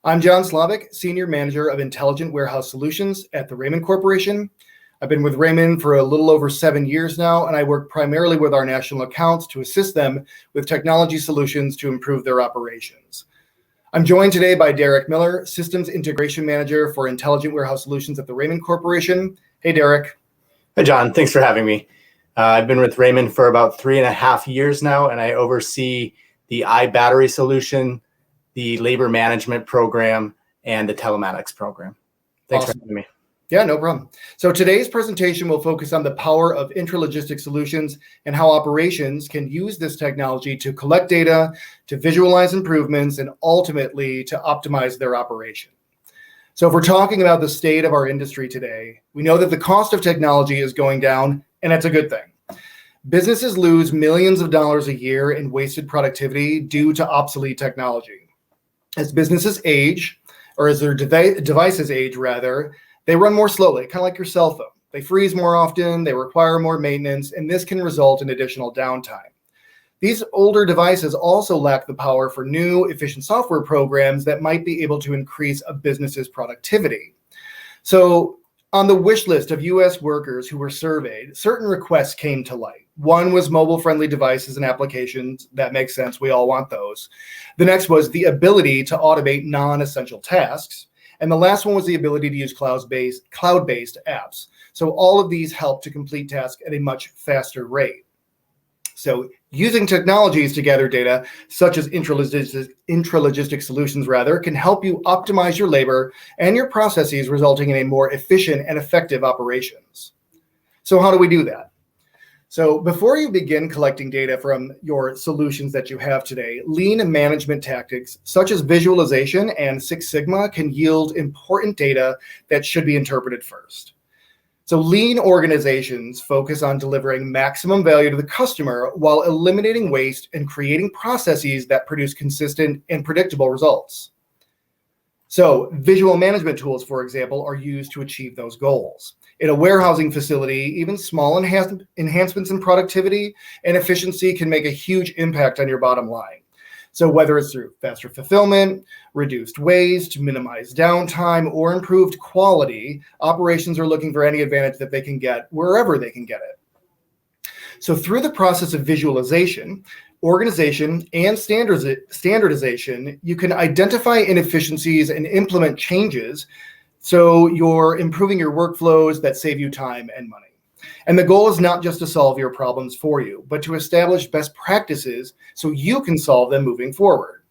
I'm John Slavic, Senior Manager of Intelligent Warehouse Solutions at the Raymond Corporation. I've been with Raymond for a little over 7 years now, and I work primarily with our national accounts to assist them with technology solutions to improve their operations. I'm joined today by Derek Miller, Systems Integration Manager for Intelligent Warehouse Solutions at the Raymond Corporation. Hey, Derek. Hi, John. Thanks for having me. I've been with Raymond for about 3.5 years now, and I oversee the iBattery solution, the labor management program, and the telematics program. Thanks Awesome. for having me. Yeah, no problem. So today's presentation will focus on the power of intralogistics solutions and how operations can use this technology to collect data, to visualize improvements, and ultimately to optimize their operation. So if we're talking about the state of our industry today, we know that the cost of technology is going down, and that's a good thing. Businesses lose millions of dollars a year in wasted productivity due to obsolete technology. As businesses age, or as their devices age rather, they run more slowly, kind of like your cell phone. They freeze more often, they require more maintenance, and this can result in additional downtime. These older devices also lack the power for new, efficient software programs that might be able to increase a business's productivity. So on the wish list of US workers who were surveyed, certain requests came to light. One was mobile-friendly devices and applications. That makes sense. We all want those. The next was the ability to automate non-essential tasks. And the last one was the ability to use cloud-based apps. So all of these help to complete tasks at a much faster rate. So using technologies to gather data, such as intralogistic solutions can help you optimize your labor and your processes, resulting in a more efficient and effective operations. So how do we do that? So before you begin collecting data from your solutions that you have today, lean management tactics such as visualization and Six Sigma can yield important data that should be interpreted first. So lean organizations focus on delivering maximum value to the customer while eliminating waste and creating processes that produce consistent and predictable results. So visual management tools, for example, are used to achieve those goals. In a warehousing facility, even small enhancements in productivity and efficiency can make a huge impact on your bottom line. So whether it's through faster fulfillment, reduced waste, minimized downtime, or improved quality, operations are looking for any advantage that they can get wherever they can get it. So through the process of visualization, organization, and standardization, you can identify inefficiencies and implement changes so you're improving your workflows that save you time and money. And the goal is not just to solve your problems for you, but to establish best practices so you can solve them moving forward.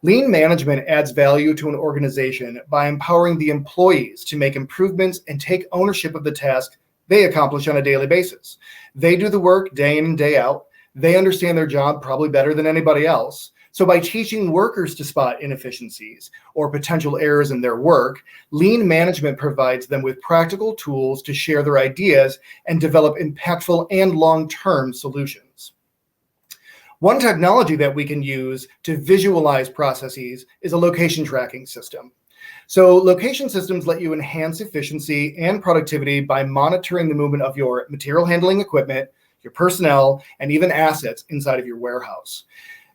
Lean management adds value to an organization by empowering the employees to make improvements and take ownership of the task they accomplish on a daily basis. They do the work day in and day out. They understand their job probably better than anybody else. So by teaching workers to spot inefficiencies or potential errors in their work, lean management provides them with practical tools to share their ideas and develop impactful and long-term solutions. One technology that we can use to visualize processes is a location tracking system. So location systems let you enhance efficiency and productivity by monitoring the movement of your material handling equipment, your personnel, and even assets inside of your warehouse.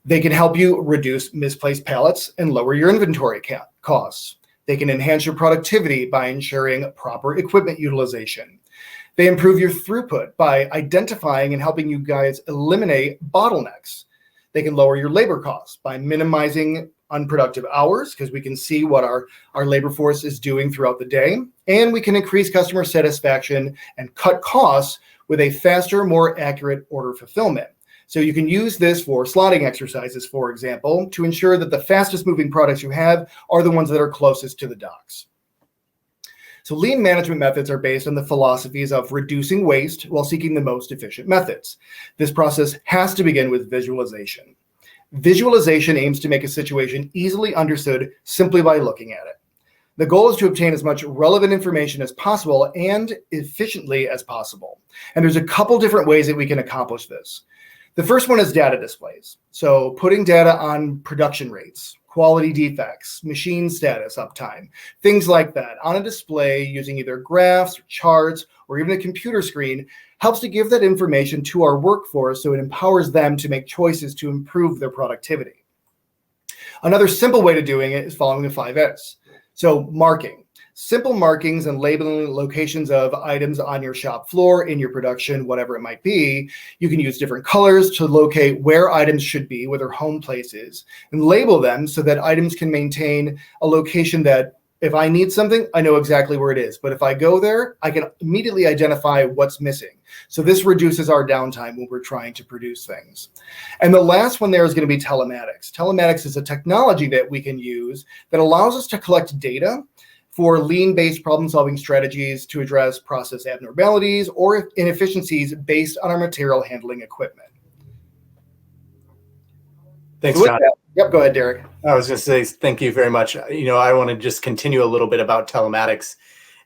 They can help you reduce misplaced pallets and lower your inventory costs. They can enhance your productivity by ensuring proper equipment utilization. They improve your throughput by identifying and helping you guys eliminate bottlenecks. They can lower your labor costs by minimizing unproductive hours, because we can see what our labor force is doing throughout the day. And we can increase customer satisfaction and cut costs with a faster, more accurate order fulfillment. So you can use this for slotting exercises, for example, to ensure that the fastest moving products you have are the ones that are closest to the docks. So lean management methods are based on the philosophies of reducing waste while seeking the most efficient methods. This process has to begin with visualization. Visualization aims to make a situation easily understood simply by looking at it. The goal is to obtain as much relevant information as possible and efficiently as possible. And there's a couple different ways that we can accomplish this. The first one is data displays. So putting data on production rates, quality defects, machine status, uptime, things like that on a display using either graphs, or charts, or even a computer screen helps to give that information to our workforce so it empowers them to make choices to improve their productivity. Another simple way to doing it is following the 5S. So marking. Simple markings and labeling locations of items on your shop floor, in your production, whatever it might be. You can use different colors to locate where items should be, where their home place is, and label them so that items can maintain a location that if I need something, I know exactly where it is. But if I go there, I can immediately identify what's missing. So this reduces our downtime when we're trying to produce things. And the last one there is going to be telematics. Telematics is a technology that we can use that allows us to collect data for lean-based problem-solving strategies to address process abnormalities or inefficiencies based on our material handling equipment. Thanks, So John. Yep, go ahead, Derek. I was going to say thank you very much. I want to just continue a little bit about telematics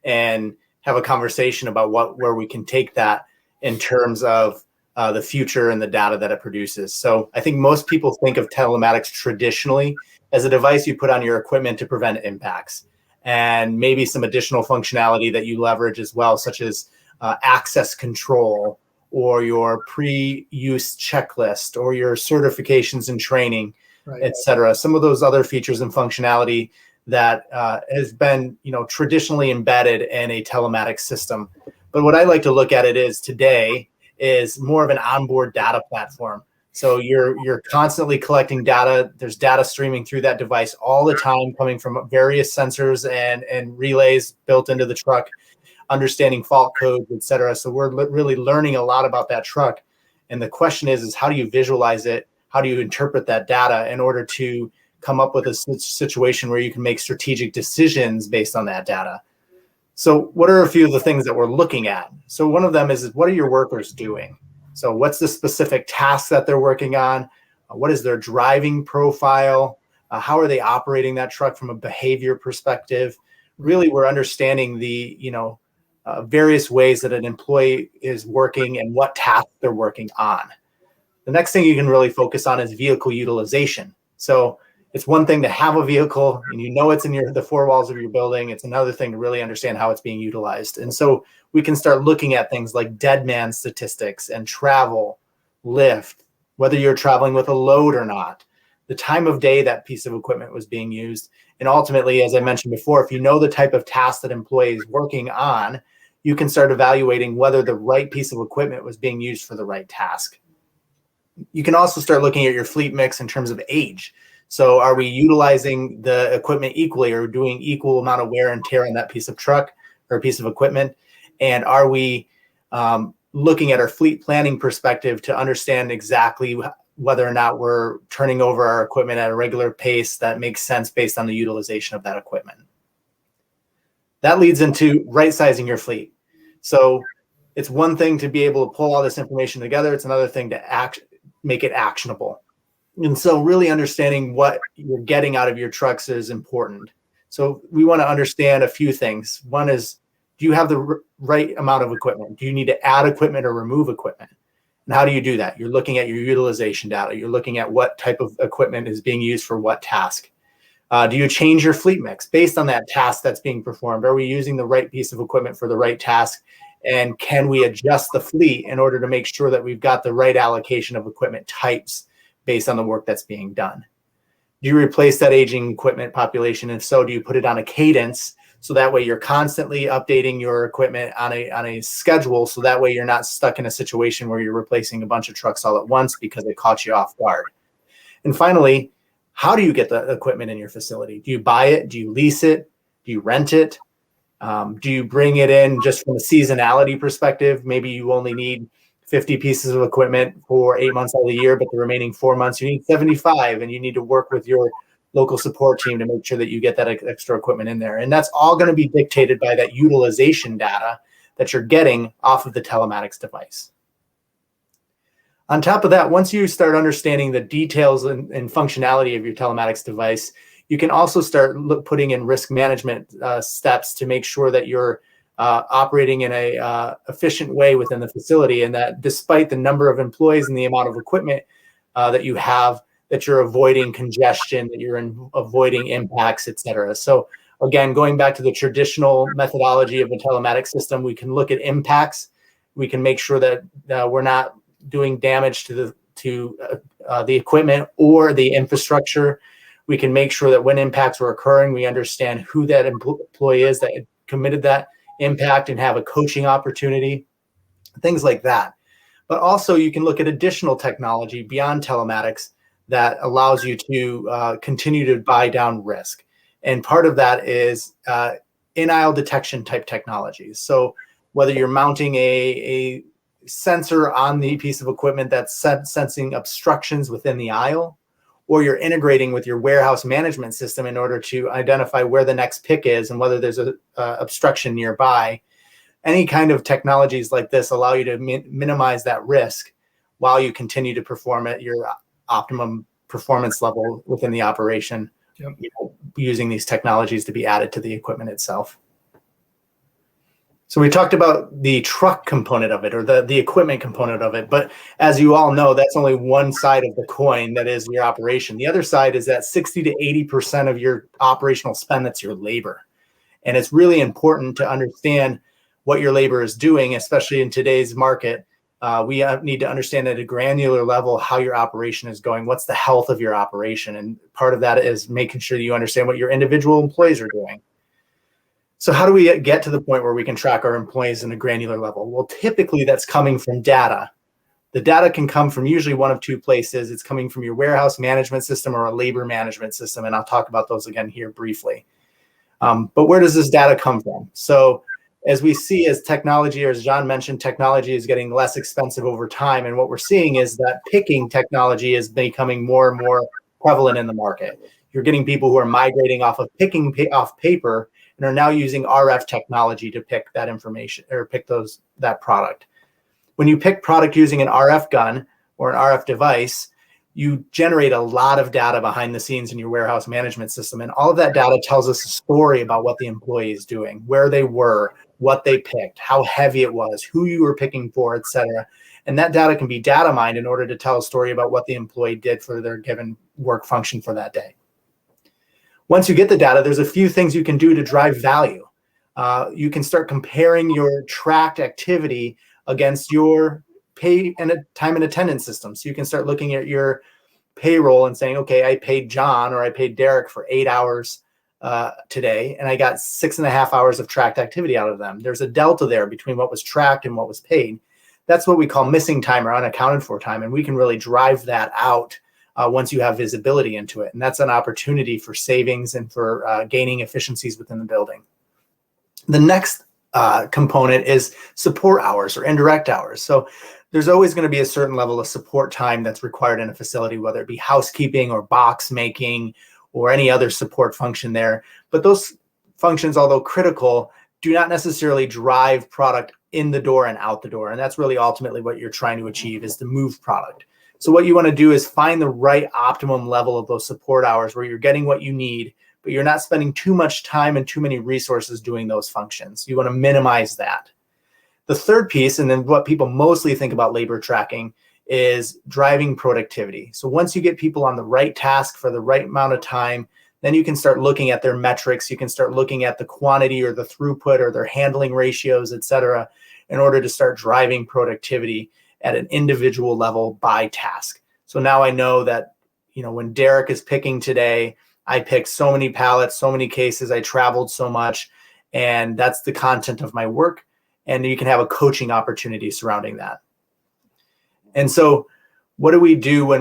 and have a conversation about where we can take that in terms of the future and the data that it produces. So I think most people think of telematics traditionally as a device you put on your equipment to prevent impacts, and maybe some additional functionality that you leverage as well, such as access control or your pre-use checklist or your certifications and training, right, et cetera. Some of those other features and functionality that has been, traditionally embedded in a telematics system. But what I like to look at it is today is more of an onboard data platform. So you're constantly collecting data. There's data streaming through that device all the time, coming from various sensors and relays built into the truck, understanding fault codes, et cetera. So we're really learning a lot about that truck. And the question is how do you visualize it? How do you interpret that data in order to come up with a situation where you can make strategic decisions based on that data? So what are a few of the things that we're looking at? So one of them is what are your workers doing? So what's the specific task that they're working on? What is their driving profile? How are they operating that truck from a behavior perspective? Really, we're understanding the, various ways that an employee is working and what tasks they're working on. The next thing you can really focus on is vehicle utilization. So it's one thing to have a vehicle and it's in the four walls of your building. It's another thing to really understand how it's being utilized. And so we can start looking at things like dead man statistics and travel, lift, whether you're traveling with a load or not, the time of day that piece of equipment was being used. And ultimately, as I mentioned before, if you know the type of task that employee is working on, you can start evaluating whether the right piece of equipment was being used for the right task. You can also start looking at your fleet mix in terms of age. So are we utilizing the equipment equally or doing equal amount of wear and tear on that piece of truck or a piece of equipment? And are we looking at our fleet planning perspective to understand exactly whether or not we're turning over our equipment at a regular pace that makes sense based on the utilization of that equipment? That leads into right-sizing your fleet. So it's one thing to be able to pull all this information together. It's another thing to make it actionable. And so really understanding what you're getting out of your trucks is important. So we want to understand a few things. One is, do you have the right amount of equipment? Do you need to add equipment or remove equipment? And how do you do that? You're looking at your utilization data. You're looking at what type of equipment is being used for what task. Do you change your fleet mix based on that task that's being performed? Are we using the right piece of equipment for the right task? And can we adjust the fleet in order to make sure that we've got the right allocation of equipment types based on the work that's being done? Do you replace that aging equipment population? If so, do you put it on a cadence so that way you're constantly updating your equipment on a schedule, so that way you're not stuck in a situation where you're replacing a bunch of trucks all at once because it caught you off guard? And finally, how do you get the equipment in your facility? Do you buy it? Do you lease it? Do you rent it? Do you bring it in just from a seasonality perspective? Maybe you only need 50 pieces of equipment for 8 months out of the year, but the remaining 4 months you need 75, and you need to work with your local support team to make sure that you get that extra equipment in there. And that's all going to be dictated by that utilization data that you're getting off of the telematics device. On top of that, once you start understanding the details and functionality of your telematics device, you can also start putting in risk management steps to make sure that you're operating in a efficient way within the facility, and that despite the number of employees and the amount of equipment that you have, that you're avoiding congestion, that you're avoiding impacts, et cetera. So again, going back to the traditional methodology of a telematics system, we can look at impacts. We can make sure that we're not doing damage to the equipment or the infrastructure. We can make sure that when impacts are occurring, we understand who that employee is that committed that impact and have a coaching opportunity, things like that. But also you can look at additional technology beyond telematics that allows you to continue to buy down risk. And part of that is in-aisle detection type technologies. So whether you're mounting a sensor on the piece of equipment that's sensing obstructions within the aisle, or you're integrating with your warehouse management system in order to identify where the next pick is and whether there's a obstruction nearby. Any kind of technologies like this allow you to minimize that risk while you continue to perform at your optimum performance level within the operation, using these technologies to be added to the equipment itself. So we talked about the truck component of it, or the equipment component of it. But as you all know, that's only one side of the coin, that is your operation. The other side is that 60 to 80% of your operational spend, that's your labor. And it's really important to understand what your labor is doing, especially in today's market. We need to understand at a granular level how your operation is going. What's the health of your operation? And part of that is making sure that you understand what your individual employees are doing. So how do we get to the point where we can track our employees in a granular level? Well, typically that's coming from data. The data can come from usually one of two places. It's coming from your warehouse management system or a labor management system. And I'll talk about those again here briefly. But where does this data come from? So as we see, as technology, or as John mentioned, technology is getting less expensive over time. And what we're seeing is that picking technology is becoming more and more prevalent in the market. You're getting people who are migrating off of picking off paper and are now using RF technology to pick that information or pick that product. When you pick product using an RF gun or an RF device, you generate a lot of data behind the scenes in your warehouse management system. And all of that data tells us a story about what the employee is doing, where they were, what they picked, how heavy it was, who you were picking for, et cetera. And that data can be data mined in order to tell a story about what the employee did for their given work function for that day. Once you get the data, there's a few things you can do to drive value. You can start comparing your tracked activity against your pay and time and attendance system. So you can start looking at your payroll and saying, okay, I paid John or I paid Derek for 8 hours today, and I got 6.5 hours of tracked activity out of them. There's a delta there between what was tracked and what was paid. That's what we call missing time or unaccounted for time. And we can really drive that out once you have visibility into it. And that's an opportunity for savings and for gaining efficiencies within the building. The next component is support hours or indirect hours. So there's always going to be a certain level of support time that's required in a facility, whether it be housekeeping or box making or any other support function there. But those functions, although critical, do not necessarily drive product in the door and out the door. And that's really ultimately what you're trying to achieve, is to move product. So what you want to do is find the right optimum level of those support hours where you're getting what you need, but you're not spending too much time and too many resources doing those functions. You want to minimize that. The third piece, and then what people mostly think about labor tracking, is driving productivity. So once you get people on the right task for the right amount of time, then you can start looking at their metrics. You can start looking at the quantity or the throughput or their handling ratios, et cetera, in order to start driving productivity at an individual level by task. So now I know that, when Derek is picking today, I picked so many pallets, so many cases, I traveled so much, and that's the content of my work. And you can have a coaching opportunity surrounding that. And so what do we do when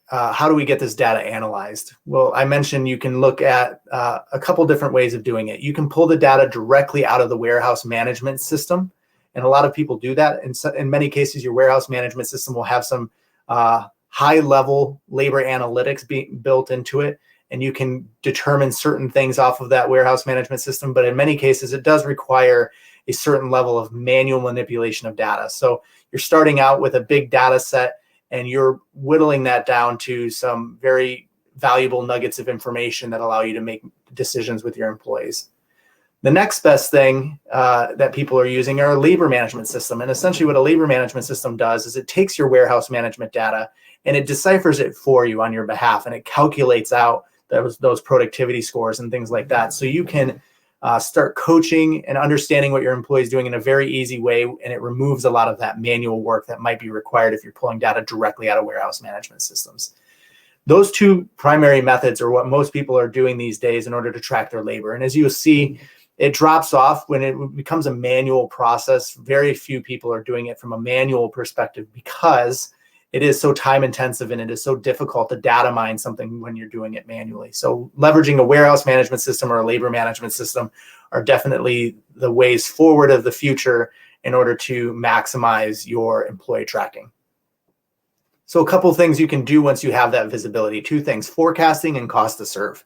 how do we get this data analyzed? Well, I mentioned you can look at a couple different ways of doing it. You can pull the data directly out of the warehouse management system. And a lot of people do that. In many cases, your warehouse management system will have some high-level labor analytics being built into it. And you can determine certain things off of that warehouse management system. But in many cases, it does require a certain level of manual manipulation of data. So you're starting out with a big data set, and you're whittling that down to some very valuable nuggets of information that allow you to make decisions with your employees. The next best thing that people are using are a labor management system. And essentially what a labor management system does is it takes your warehouse management data and it deciphers it for you on your behalf, and it calculates out those productivity scores and things like that. So you can start coaching and understanding what your employee is doing in a very easy way, and it removes a lot of that manual work that might be required if you're pulling data directly out of warehouse management systems. Those two primary methods are what most people are doing these days in order to track their labor. And as you'll see, it drops off when it becomes a manual process. Very few people are doing it from a manual perspective because it is so time intensive and it is so difficult to data mine something when you're doing it manually. So leveraging a warehouse management system or a labor management system are definitely the ways forward of the future in order to maximize your employee tracking. So a couple of things you can do once you have that visibility. Two things: forecasting and cost to serve.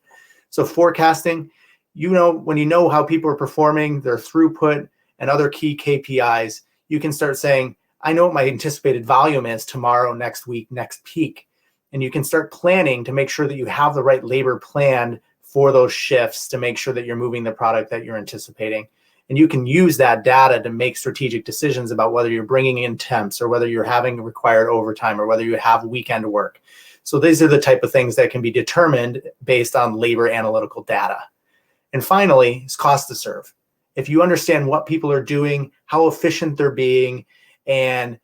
So forecasting, when you know how people are performing, their throughput and other key KPIs, you can start saying, I know what my anticipated volume is tomorrow, next week, next peak. And you can start planning to make sure that you have the right labor planned for those shifts to make sure that you're moving the product that you're anticipating. And you can use that data to make strategic decisions about whether you're bringing in temps or whether you're having required overtime or whether you have weekend work. So these are the type of things that can be determined based on labor analytical data. And finally, is cost to serve. If you understand what people are doing, how efficient they're being, and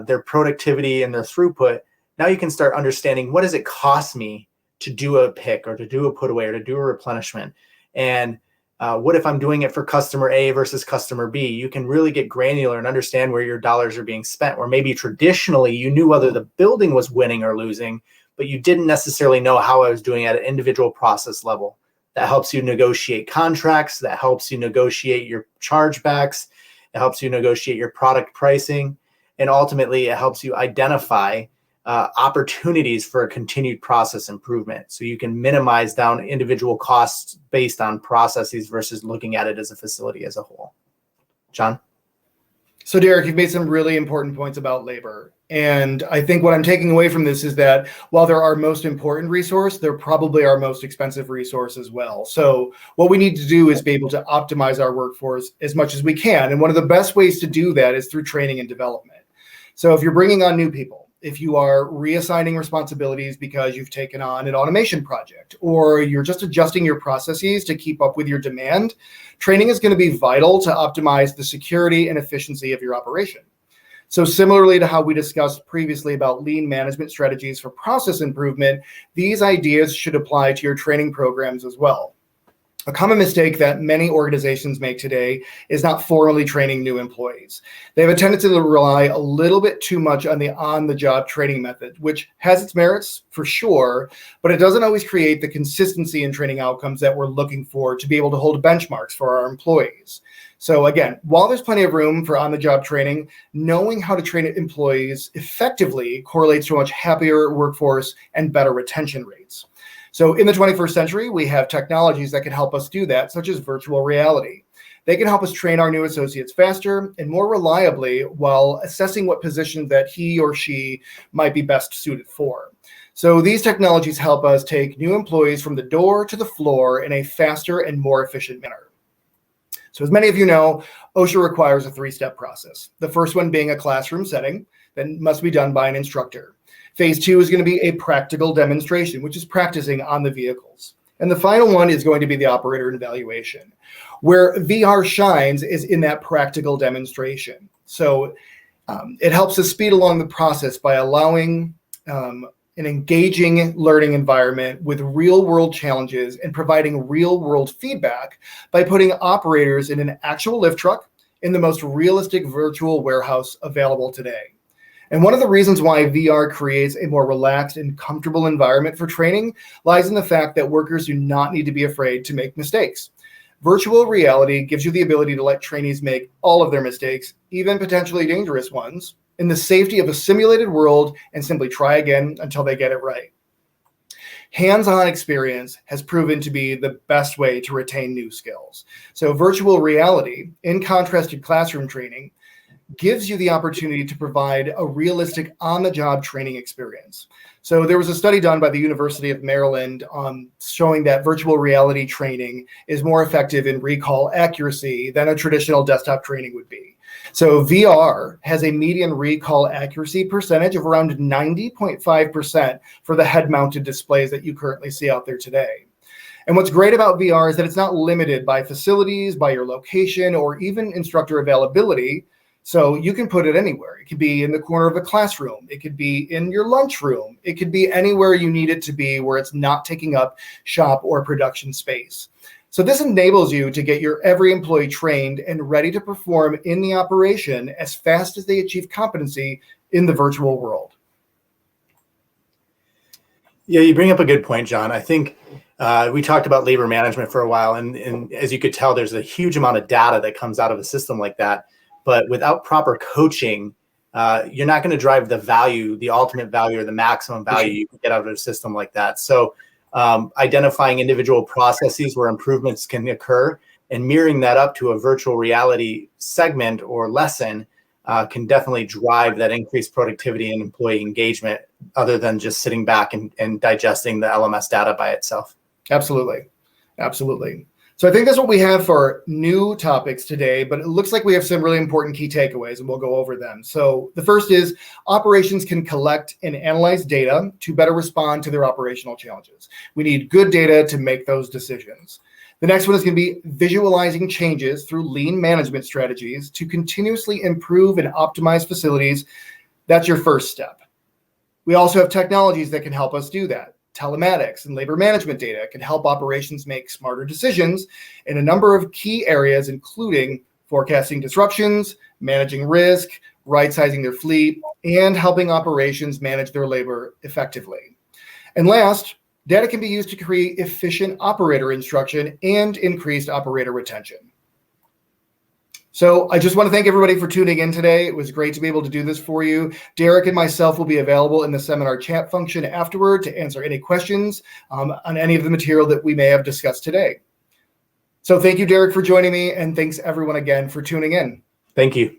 their productivity and their throughput, now you can start understanding, what does it cost me to do a pick or to do a put away or to do a replenishment? And what if I'm doing it for customer A versus customer B? You can really get granular and understand where your dollars are being spent, where maybe traditionally you knew whether the building was winning or losing, but you didn't necessarily know how I was doing at an individual process level. That helps you negotiate contracts. That helps you negotiate your chargebacks. It helps you negotiate your product pricing. And ultimately, it helps you identify opportunities for a continued process improvement. So you can minimize down individual costs based on processes versus looking at it as a facility as a whole. John? So Derek, you've made some really important points about labor. And I think what I'm taking away from this is that while they're our most important resource, they're probably our most expensive resource as well. So what we need to do is be able to optimize our workforce as much as we can. And one of the best ways to do that is through training and development. So if you're bringing on new people, if you are reassigning responsibilities because you've taken on an automation project, or you're just adjusting your processes to keep up with your demand, training is going to be vital to optimize the security and efficiency of your operation. So similarly to how we discussed previously about lean management strategies for process improvement, these ideas should apply to your training programs as well. A common mistake that many organizations make today is not formally training new employees. They have a tendency to rely a little bit too much on the on-the-job training method, which has its merits for sure, but it doesn't always create the consistency in training outcomes that we're looking for to be able to hold benchmarks for our employees. So again, while there's plenty of room for on-the-job training, knowing how to train employees effectively correlates to a much happier workforce and better retention rates. So in the 21st century, we have technologies that can help us do that, such as virtual reality. They can help us train our new associates faster and more reliably while assessing what position that he or she might be best suited for. So these technologies help us take new employees from the door to the floor in a faster and more efficient manner. So as many of you know, OSHA requires a three-step process. The first one being a classroom setting that must be done by an instructor. Phase 2 is going to be a practical demonstration, which is practicing on the vehicles. And the final one is going to be the operator evaluation. Where VR shines is in that practical demonstration. So it helps us speed along the process by allowing an engaging learning environment with real-world challenges and providing real-world feedback by putting operators in an actual lift truck in the most realistic virtual warehouse available today. And one of the reasons why VR creates a more relaxed and comfortable environment for training lies in the fact that workers do not need to be afraid to make mistakes. Virtual reality gives you the ability to let trainees make all of their mistakes, even potentially dangerous ones, in the safety of a simulated world and simply try again until they get it right. Hands-on experience has proven to be the best way to retain new skills. So virtual reality, in contrast to classroom training, gives you the opportunity to provide a realistic on-the-job training experience. So there was a study done by the University of Maryland showing that virtual reality training is more effective in recall accuracy than a traditional desktop training would be. So VR has a median recall accuracy percentage of around 90.5% for the head-mounted displays that you currently see out there today. And what's great about VR is that it's not limited by facilities, by your location, or even instructor availability. So you can put it anywhere. It could be in the corner of a classroom. It could be in your lunchroom. It could be anywhere you need it to be where it's not taking up shop or production space. So this enables you to get your every employee trained and ready to perform in the operation as fast as they achieve competency in the virtual world. Yeah, you bring up a good point, John. I think we talked about labor management for a while, and as you could tell, there's a huge amount of data that comes out of a system like that. But without proper coaching, you're not going to drive the value, the ultimate value or the maximum value you can get out of a system like that. So identifying individual processes where improvements can occur and mirroring that up to a virtual reality segment or lesson can definitely drive that increased productivity and employee engagement other than just sitting back and digesting the LMS data by itself. Absolutely. Absolutely. So I think that's what we have for new topics today, but it looks like we have some really important key takeaways and we'll go over them. So the first is operations can collect and analyze data to better respond to their operational challenges. We need good data to make those decisions. The next one is going to be visualizing changes through lean management strategies to continuously improve and optimize facilities. That's your first step. We also have technologies that can help us do that. Telematics and labor management data can help operations make smarter decisions in a number of key areas, including forecasting disruptions, managing risk, right-sizing their fleet, and helping operations manage their labor effectively. And last, data can be used to create efficient operator instruction and increased operator retention. So I just want to thank everybody for tuning in today. It was great to be able to do this for you. Derek and myself will be available in the seminar chat function afterward to answer any questions on any of the material that we may have discussed today. So thank you, Derek, for joining me, and thanks everyone again for tuning in. Thank you.